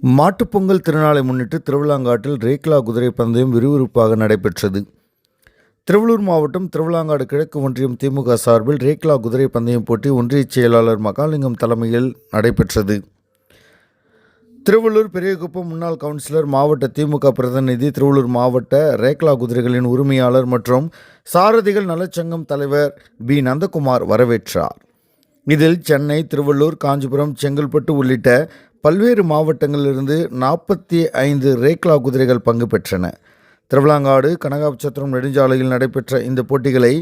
மாட்டுப்பொங்கல் திருநாளை முன்னிட்டு திருவிழாங்காட்டில் ரேக்லா குதிரை பந்தயம் விறுவிறுப்பாக நடைபெற்றது. திருவள்ளூர் மாவட்டம் திருவிழாங்காடு கிழக்கு ஒன்றியம் திமுக சார்பில் ரேக்லா குதிரை பந்தயம் போட்டி ஒன்றிய செயலாளர் மகாலிங்கம் தலைமையில் நடைபெற்றது. திருவள்ளூர் பெரியகுப்பம் முன்னாள் கவுன்சிலர், மாவட்ட திமுக பிரதிநிதி, திருவள்ளூர் மாவட்ட ரேக்லா குதிரைகளின் உரிமையாளர் மற்றும் சாரதிகள் நலச்சங்கம் தலைவர் பி. நந்தகுமார் வரவேற்றார். இதில் சென்னை, திருவள்ளூர், காஞ்சிபுரம், செங்கல்பட்டு உள்ளிட்ட பல்வேறு மாவட்டங்களிலிருந்து 45 ரேக்லா குதிரைகள் பங்கு பெற்றன. திருவிழாங்காடு கனகாபுரம் நெடுஞ்சாலையில் நடைபெற்ற இந்த போட்டிகளை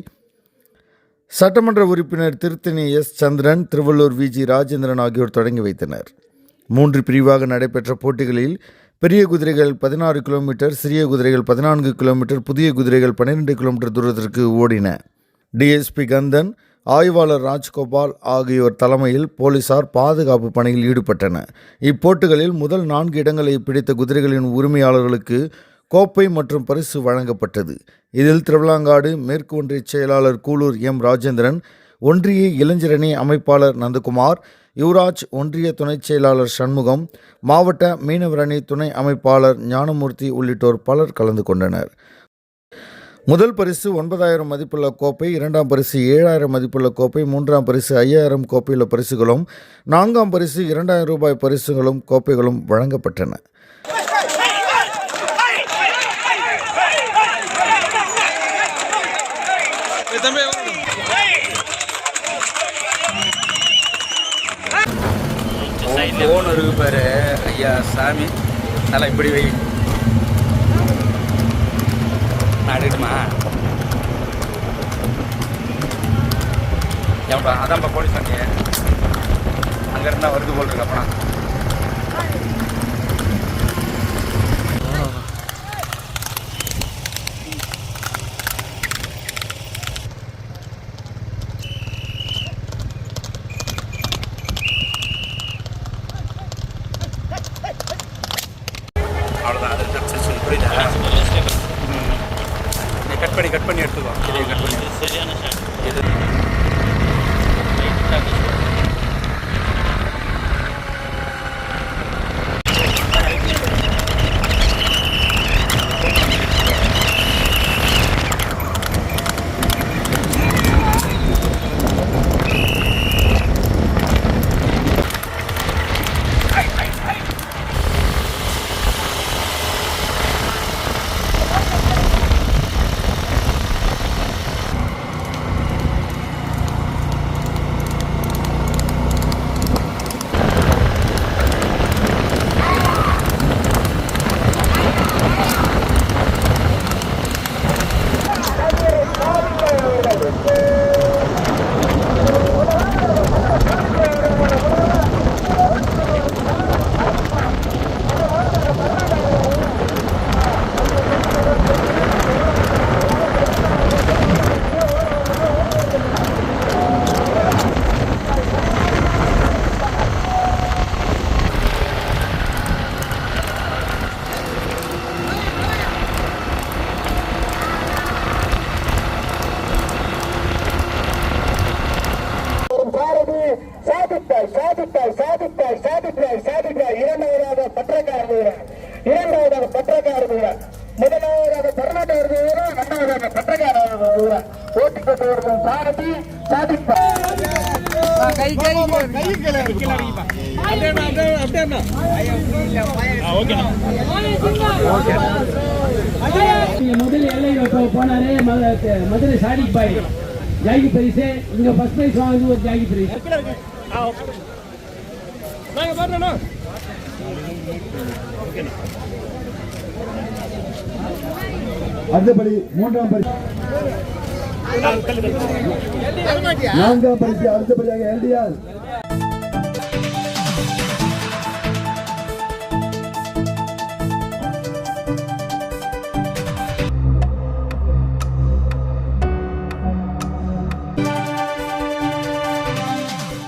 சட்டமன்ற உறுப்பினர் திருத்தணி எஸ். சந்திரன், திருவள்ளூர் வி.ஜி. ராஜேந்திரன் ஆகியோர் தொடங்கி வைத்தனர். 3 பிரிவாக நடைபெற்ற போட்டிகளில் பெரிய குதிரைகள் 16 கிலோமீட்டர், சிறிய குதிரைகள் 14 கிலோமீட்டர், புதிய குதிரைகள் 12 கிலோமீட்டர் தூரத்திற்கு ஓடின. டிஎஸ்பி கந்தன், ஆய்வாளர் ராஜ்கோபால் ஆகியோர் தலைமையில் போலீசார் பாதுகாப்பு பணியில் ஈடுபட்டனர். இப்போட்டிகளில் முதல் 4 இடங்களை பிடித்த குதிரைகளின் உரிமையாளர்களுக்கு கோப்பை மற்றும் பரிசு வழங்கப்பட்டது. இதில் திருவிழாங்காடு மேற்கு ஒன்றிய செயலாளர் கூலூர் எம். ராஜேந்திரன், ஒன்றிய இளைஞரணி அமைப்பாளர் நந்தகுமார், யுவராஜ், ஒன்றிய துணைச் செயலாளர் சண்முகம், மாவட்ட மீனவரணி துணை அமைப்பாளர் ஞானமூர்த்தி உள்ளிட்டோர் பலர் கலந்து கொண்டனர். முதல் பரிசு 9,000 மதிப்புள்ள கோப்பை, 2ஆம் பரிசு 7,000 மதிப்புள்ள கோப்பை, 3ஆம் பரிசு 5,000 கோப்பையுள்ள பரிசுகளும், 4ஆம் பரிசு 2,000 ரூபாய் பரிசுகளும் கோப்பைகளும் வழங்கப்பட்டன. ஓனருக்கு பேர் ஐயா சாமி. நல்லா இப்படி வை அடிக்கணுமா? ஏன்பா அதான்ப்பா போலீஸ் வண்டி அங்கேருந்தா வருது போல் இருக்கு. அப்பனா அவ்வளோதான். அது சக்ஸஸ்ஃபுல். புரியுதா? கட் பண்ணி எடுத்துக்கோ. இதை கட் பண்ணி சரியான இது இரண்டாவதாக பற்றக்கார வீரர், முதலாவதாக பரநாட்டார் வீரர், இரண்டாவதாக பற்றக்கார வீரர் போட்டி கொண்டு வரும் சாரதி முதல் எல்லை போனாரே மதுரை சாதிக் பாய் ஜாகி பரிசு. இங்க ஃபர்ஸ்ட் பிரைஸ் வாங்குது ஒரு ஜாகி பரிசு. அடுத்தபடி 3ஆம் பரிசு, 4ஆம் பரிசு அடுத்தபடியாக எல்டிஆர்